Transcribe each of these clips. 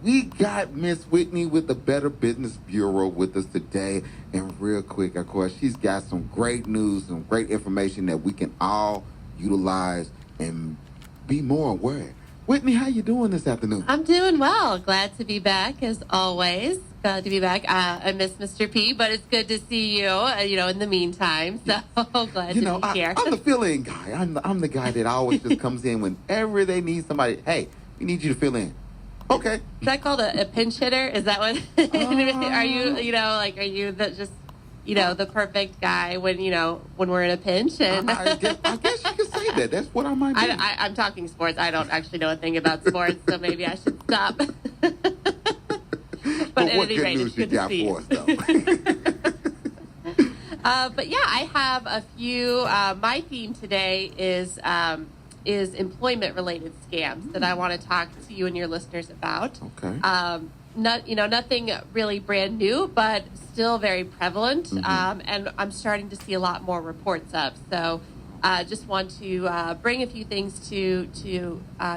We got Miss Whitney with the Better Business Bureau with us today. And real quick, of course, she's got some great news, some great information that we can all utilize and be more aware. Whitney, how you doing this afternoon? I'm doing well. Glad to be back, as always. Glad to be back. I miss Mr. P, but it's good to see you, in the meantime. So glad to be here. I'm the fill-in guy. I'm the guy that always just comes in whenever they need somebody. Hey, we need you to fill in. Okay. Is that called a pinch hitter? Is that what? Are you, are you the perfect guy when we're in a pinch? And I guess you could say that. That's what I might be. I'm talking sports. I don't actually know a thing about sports, so maybe I should stop. But what good news you got for us, though? But yeah, I have a few. My theme today is employment-related scams that I want to talk to you and your listeners about. Okay. Nothing really brand new, but still very prevalent. Mm-hmm. And I'm starting to see a lot more reports of. So just want to bring a few things to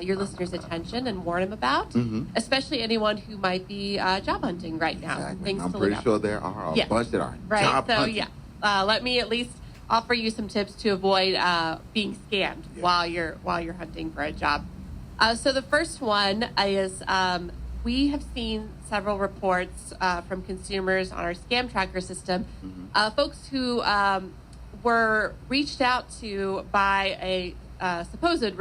your listeners' attention and warn them about, especially anyone who might be job hunting right now. Exactly. Things I'm to pretty look sure up. there are a Yes. bunch that are Right. job So hunting. let me at least offer you some tips to avoid being scammed while you're hunting for a job. So the first one is we have seen several reports from consumers on our scam tracker system, folks who were reached out to by a supposed job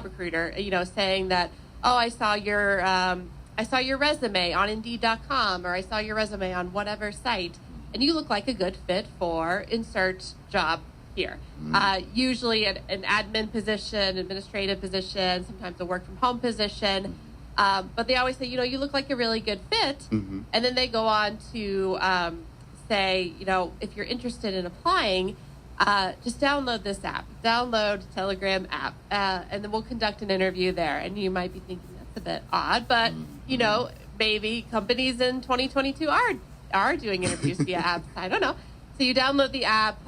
recruiter, saying that, oh, I saw your resume on Indeed.com, or I saw your resume on whatever site, and you look like a good fit for insert job here. Usually an admin position, administrative position, sometimes a work from home position. But they always say, you look like a really good fit. And then they go on to say, if you're interested in applying, just download this app. Download Telegram app, and then we'll conduct an interview there. And you might be thinking that's a bit odd, but, maybe companies in 2022 are doing interviews via apps. I don't know. So you download the app,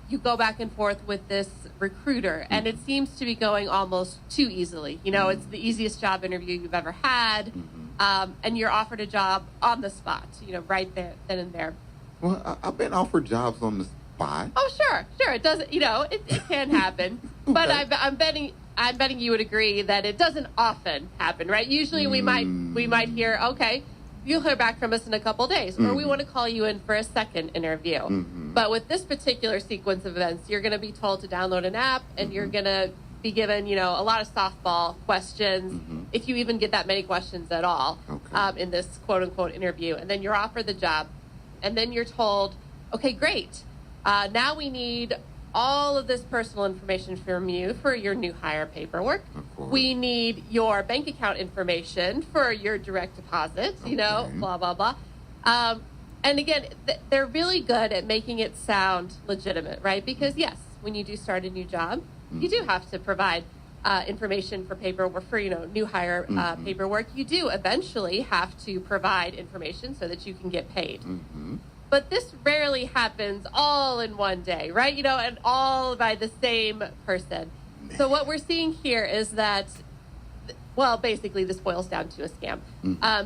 you go back and forth with this recruiter, and it seems to be going almost too easily. It's the easiest job interview you've ever had, and you're offered a job on the spot, right there, then and there. Well, I've been offered jobs on the spot. Oh, sure. It doesn't, it can happen. But I'm betting you would agree that it doesn't often happen, right? Usually we might hear, okay, you'll hear back from us in a couple days, or we want to call you in for a second interview. But with this particular sequence of events, you're going to be told to download an app, and you're going to be given, a lot of softball questions, if you even get that many questions at all, in this quote-unquote interview. And then you're offered the job, and then you're told, okay, great. Now we need all of this personal information from you for your new hire paperwork. We need your bank account information for your direct deposit, blah, blah, blah. And again, they're really good at making it sound legitimate, right? Because yes, when you do start a new job, you do have to provide information for paperwork, for, new hire paperwork. You do eventually have to provide information so that you can get paid. But this rarely happens all in one day, right? And all by the same person. So what we're seeing here is that, basically this boils down to a scam.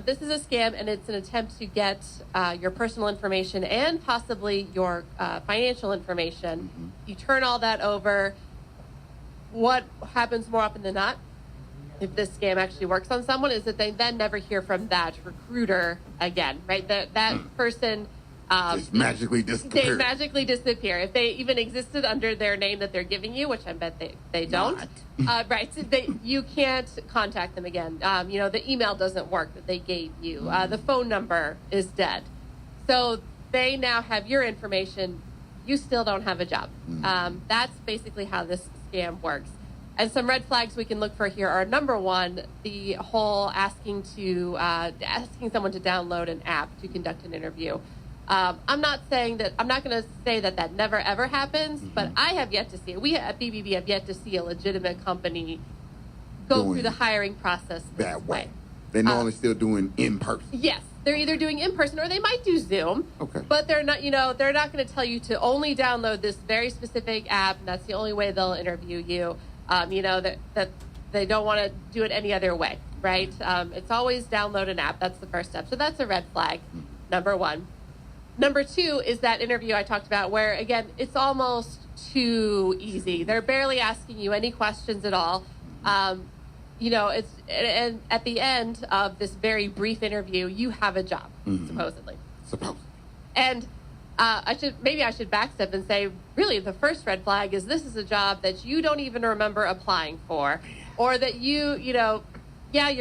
This is a scam, and it's an attempt to get your personal information and possibly your financial information. You turn all that over. What happens more often than not, if this scam actually works on someone, is that they then never hear from that recruiter again, right? That person... just magically disappear. They magically disappear. If they even existed under their name that they're giving you, which I bet they don't. Right. So you can't contact them again. The email doesn't work that they gave you. The phone number is dead. So they now have your information. You still don't have a job. That's basically how this scam works. And some red flags we can look for here are, number one, the whole asking someone to download an app to conduct an interview. I'm not going to say that never ever happens, but I have yet to see it. We at BBB have yet to see a legitimate company go through the hiring process that way. They're normally still doing in person. Yes, they're either doing in person or they might do Zoom. Okay. But they're not, they're not going to tell you to only download this very specific app, and that's the only way they'll interview you. That they don't want to do it any other way. right? It's always download an app. That's the first step. So that's a red flag, number one. Number two is that interview I talked about where, again, it's almost too easy. They're barely asking you any questions at all. And at the end of this very brief interview, you have a job, supposedly. And I should backstep and say, really, the first red flag is this is a job that you don't even remember applying for, or that your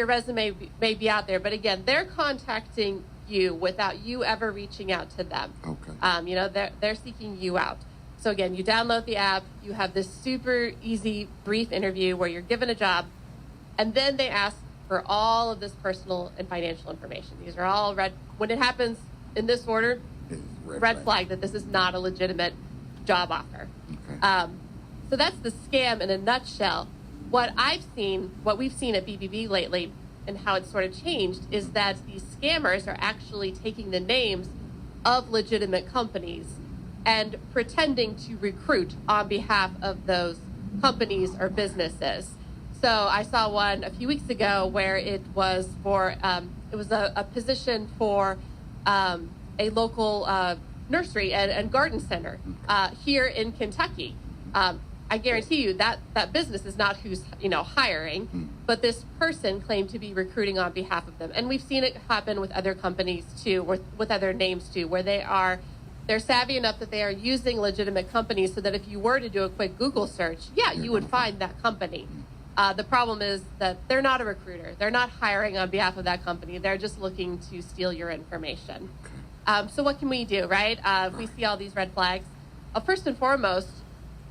resume may be out there, but again, they're contacting you without you ever reaching out to them. Okay. They're seeking you out. So again, you download the app, you have this super easy, brief interview where you're given a job, and then they ask for all of this personal and financial information. These are all red. When it happens in this order, red flag that this is not a legitimate job offer. Okay. So that's the scam in a nutshell. What we've seen at BBB lately, and how it's sort of changed, is that these scammers are actually taking the names of legitimate companies and pretending to recruit on behalf of those companies or businesses. So I saw one a few weeks ago where it was for a position for a local nursery and garden center here in Kentucky. I guarantee you that business is not who's hiring, but this person claimed to be recruiting on behalf of them. And we've seen it happen with other companies too, with other names too, where they're savvy enough that they are using legitimate companies so that if you were to do a quick Google search, you would find that company. The problem is that they're not a recruiter. They're not hiring on behalf of that company. They're just looking to steal your information. So what can we do, right? If we see all these red flags, first and foremost,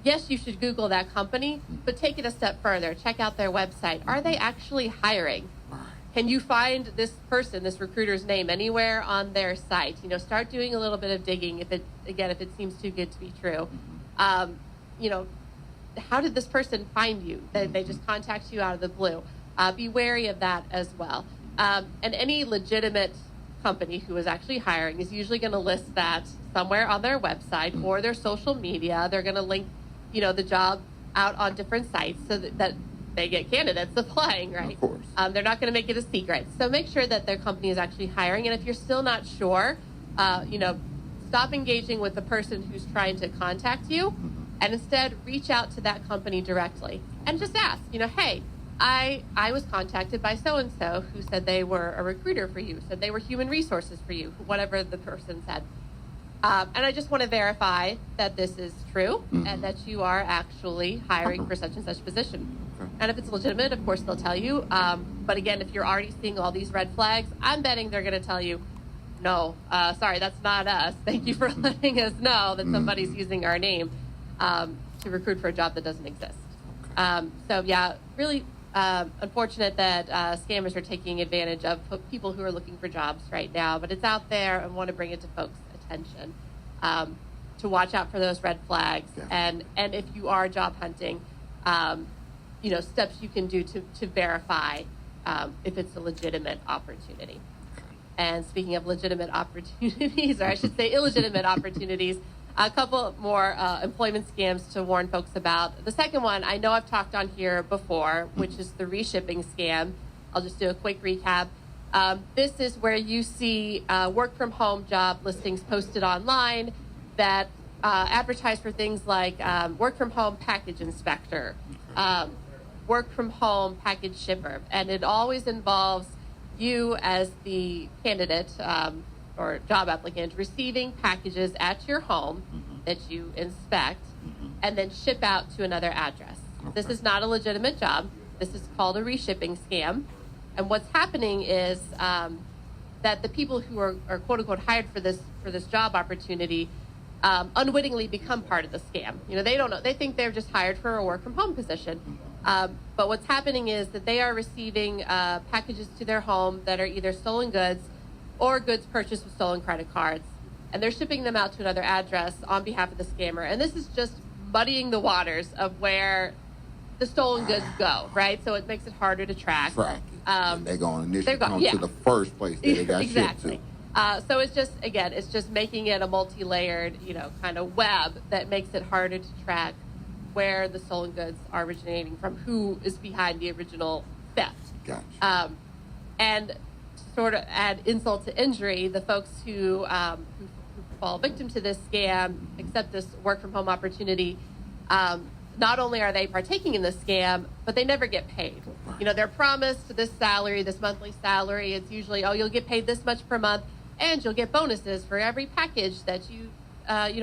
yes, you should Google that company, but take it a step further. Check out their website. Are they actually hiring? Can you find this person, this recruiter's name anywhere on their site? Start doing a little bit of digging if it seems too good to be true. How did this person find you? They just contact you out of the blue. Be wary of that as well. And any legitimate company who is actually hiring is usually going to list that somewhere on their website or their social media. They're going to link, the job out on different sites so that they get candidates applying, right? Of course. They're not going to make it a secret. So make sure that their company is actually hiring. And if you're still not sure, stop engaging with the person who's trying to contact you and instead reach out to that company directly and just ask, hey, I was contacted by so-and-so who said they were a recruiter for you, said they were human resources for you, whatever the person said. And I just want to verify that this is true and that you are actually hiring for such and such position. Okay. And if it's legitimate, of course, they'll tell you. But again, if you're already seeing all these red flags, I'm betting they're going to tell you, no, sorry, that's not us. Thank you for letting us know that somebody's using our name to recruit for a job that doesn't exist. Okay. Really unfortunate that scammers are taking advantage of people who are looking for jobs right now. But it's out there and want to bring it to folks' attention to watch out for those red flags. Yeah. And if you are job hunting, steps you can do to verify if it's a legitimate opportunity. And speaking of legitimate opportunities, or I should say illegitimate opportunities, a couple more employment scams to warn folks about. The second one, I know I've talked on here before, which is the reshipping scam. I'll just do a quick recap. This is where you see work-from-home job listings posted online that advertise for things like work-from-home package inspector, work-from-home package shipper, and it always involves you as the candidate or job applicant receiving packages at your home that you inspect and then ship out to another address. Okay. This is not a legitimate job. This is called a reshipping scam. And what's happening is that the people who are quote unquote hired for this job opportunity unwittingly become part of the scam. They don't know. They think they're just hired for a work from home position. But what's happening is that they are receiving packages to their home that are either stolen goods or goods purchased with stolen credit cards. And they're shipping them out to another address on behalf of the scammer. And this is just muddying the waters of where the stolen goods go, right? So it makes it harder to track. And they're going to initially come to the first place that they got shipped to. So it's just making it a multi-layered, kind of web that makes it harder to track where the stolen goods are originating from, who is behind the original theft. Gotcha. And to sort of add insult to injury, the folks who fall victim to this scam, accept this work from home opportunity, not only are they partaking in this scam, but they never get paid. You know, they're promised this salary, this monthly salary. It's usually, oh, you'll get paid this much per month, and you'll get bonuses for every package that you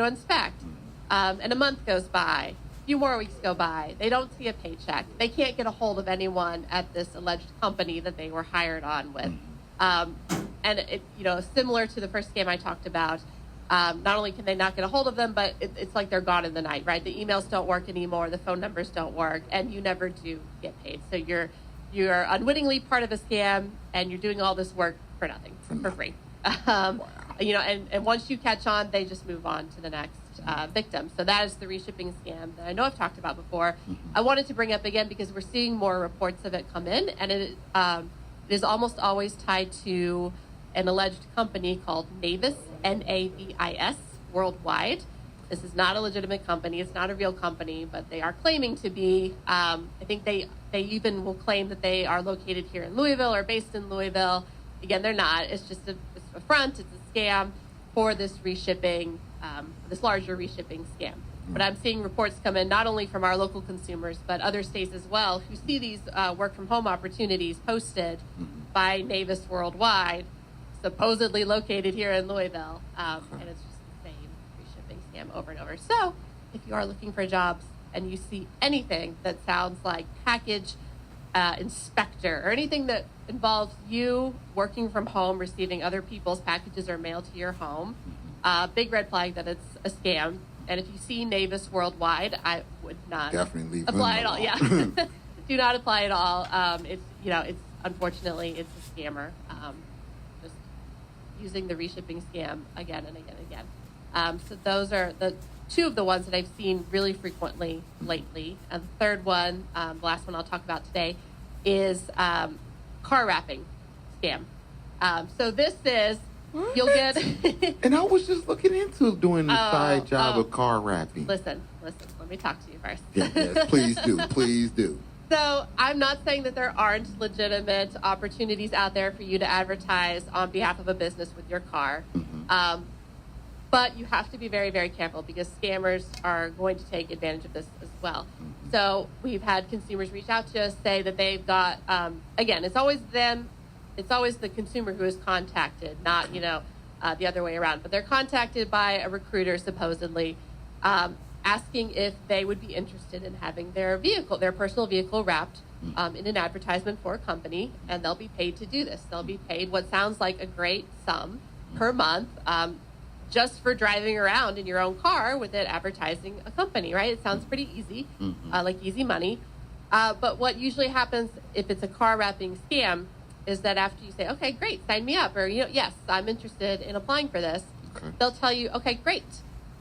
inspect. And a month goes by, a few more weeks go by. They don't see a paycheck. They can't get a hold of anyone at this alleged company that they were hired on with. And it, similar to the first scam I talked about, not only can they not get a hold of them, but it's like they're gone in the night, right? The emails don't work anymore, the phone numbers don't work, and you never do get paid. So you're unwittingly part of a scam, and you're doing all this work for nothing, for free. Wow. And once you catch on, they just move on to the next victim. So that is the reshipping scam that I know I've talked about before. I wanted to bring up again because we're seeing more reports of it come in, and it is almost always tied to an alleged company called Navis, Navis, worldwide. This is not a legitimate company. It's not a real company, but they are claiming to be. I think they even will claim that they are located here in Louisville or based in Louisville. Again, they're not. It's just a front. It's a scam for this reshipping, this larger reshipping scam. But I'm seeing reports come in not only from our local consumers, but other states as well, who see these work from home opportunities posted by Navis Worldwide, supposedly located here in Louisville. And it's just the same reshipping scam over and over. So if you are looking for jobs and you see anything that sounds like package inspector or anything that involves you working from home, receiving other people's packages or mail to your home, big red flag that it's a scam. And if you see Navis Worldwide, I would not definitely apply at all. Yeah, do not apply at all. It's unfortunately it's a scammer. Just using the reshipping scam again and again and again. So those are the two of the ones that I've seen really frequently lately. And the third one, the last one I'll talk about today, is car wrapping scam. So this is. You'll get. And I was just looking into doing the side job of car wrapping. Listen. Let me talk to you first. Yes, please do. So I'm not saying that there aren't legitimate opportunities out there for you to advertise on behalf of a business with your car. But you have to be very, very careful because scammers are going to take advantage of this as well. So we've had consumers reach out to us, say that they've got, again, it's always them. It's always the consumer who is contacted, not, the other way around. But they're contacted by a recruiter, supposedly, asking if they would be interested in having their personal vehicle wrapped in an advertisement for a company, and they'll be paid to do this. They'll be paid what sounds like a great sum per month just for driving around in your own car with it advertising a company, right? It sounds pretty easy, like easy money. But what usually happens if it's a car wrapping scam is that after you say, okay, great, sign me up, or, yes, I'm interested in applying for this, they'll tell you, okay, great,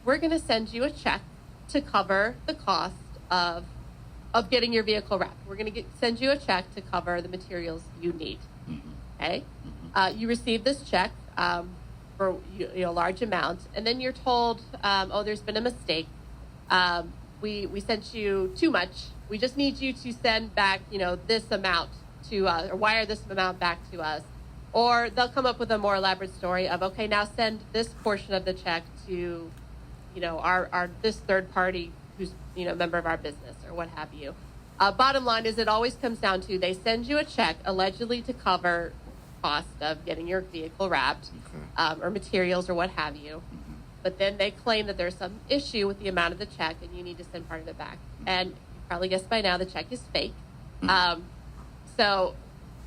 we're going to send you a check to cover the cost of getting your vehicle wrapped. We're going to send you a check to cover the materials you need. Okay? You receive this check for a large amount, and then you're told, there's been a mistake. We sent you too much. We just need you to send back, this amount to us, or wire this amount back to us. Or they'll come up with a more elaborate story of, okay, now send this portion of the check to, our this third party who's, a member of our business or what have you. Bottom line is it always comes down to they send you a check allegedly to cover cost of getting your vehicle wrapped or materials or what have you. But then they claim that there's some issue with the amount of the check and you need to send part of it back. And you probably guessed by now the check is fake. So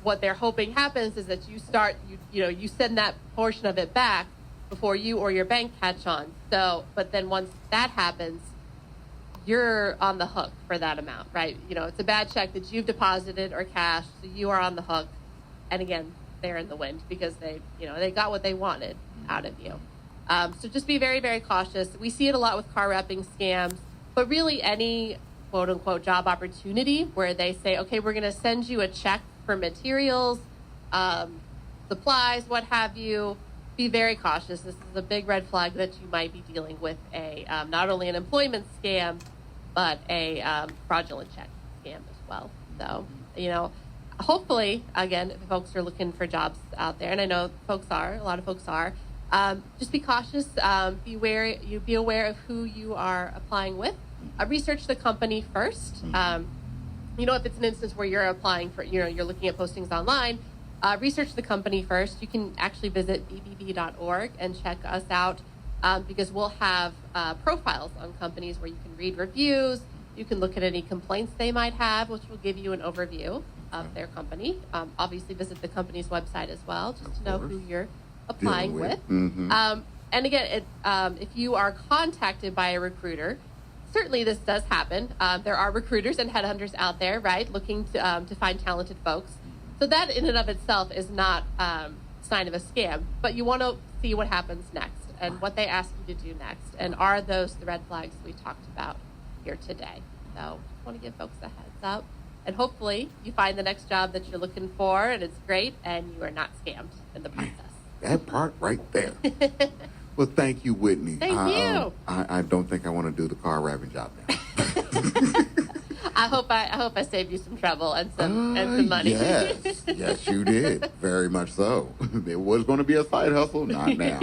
what they're hoping happens is that you send that portion of it back before you or your bank catch on. So, but then once that happens, you're on the hook for that amount, right? It's a bad check that you've deposited or cashed, so you are on the hook. And again, they're in the wind because they got what they wanted out of you. So just be very, very cautious. We see it a lot with car wrapping scams, but really any quote unquote job opportunity where they say, okay, we're going to send you a check for materials, supplies, what have you. Be very cautious. This is a big red flag that you might be dealing with a not only an employment scam, but a fraudulent check scam as well. So, hopefully, again, if folks are looking for jobs out there, and I know a lot of folks are, just be cautious. Be aware of who you are applying with. Research the company first. If it's an instance where you're applying for, you're looking at postings online, research the company first. You can actually visit bbb.org and check us out because we'll have profiles on companies where you can read reviews. You can look at any complaints they might have, which will give you an overview of their company. Obviously, visit the company's website as well, just to know who you're applying with. And again, if you are contacted by a recruiter, certainly this does happen. There are recruiters and headhunters out there, right, looking to find talented folks. So that in and of itself is not a sign of a scam, but you want to see what happens next and what they ask you to do next. And are those the red flags we talked about here today? So I want to give folks a heads up. And hopefully you find the next job that you're looking for and it's great and you are not scammed in the process. That part right there. Well, thank you, Whitney. Thank you. I don't think I want to do the car wrapping job now. I hope I saved you some trouble and some money. Yes, you did. Very much so. It was going to be a side hustle, not now.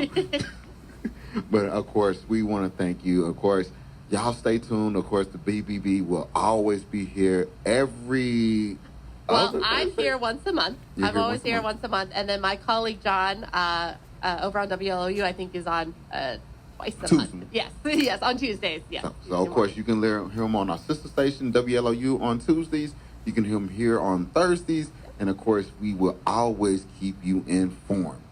But of course, we want to thank you. Of course, y'all stay tuned. Of course, the BBB will always be here every. Well, I'm here once a month. I'm always here once a month, and then my colleague John over on WLOU, I think, is on twice a month. Yes, on Tuesdays. Yes. So of course, you can hear him on our sister station WLOU on Tuesdays. You can hear him here on Thursdays, and of course, we will always keep you informed.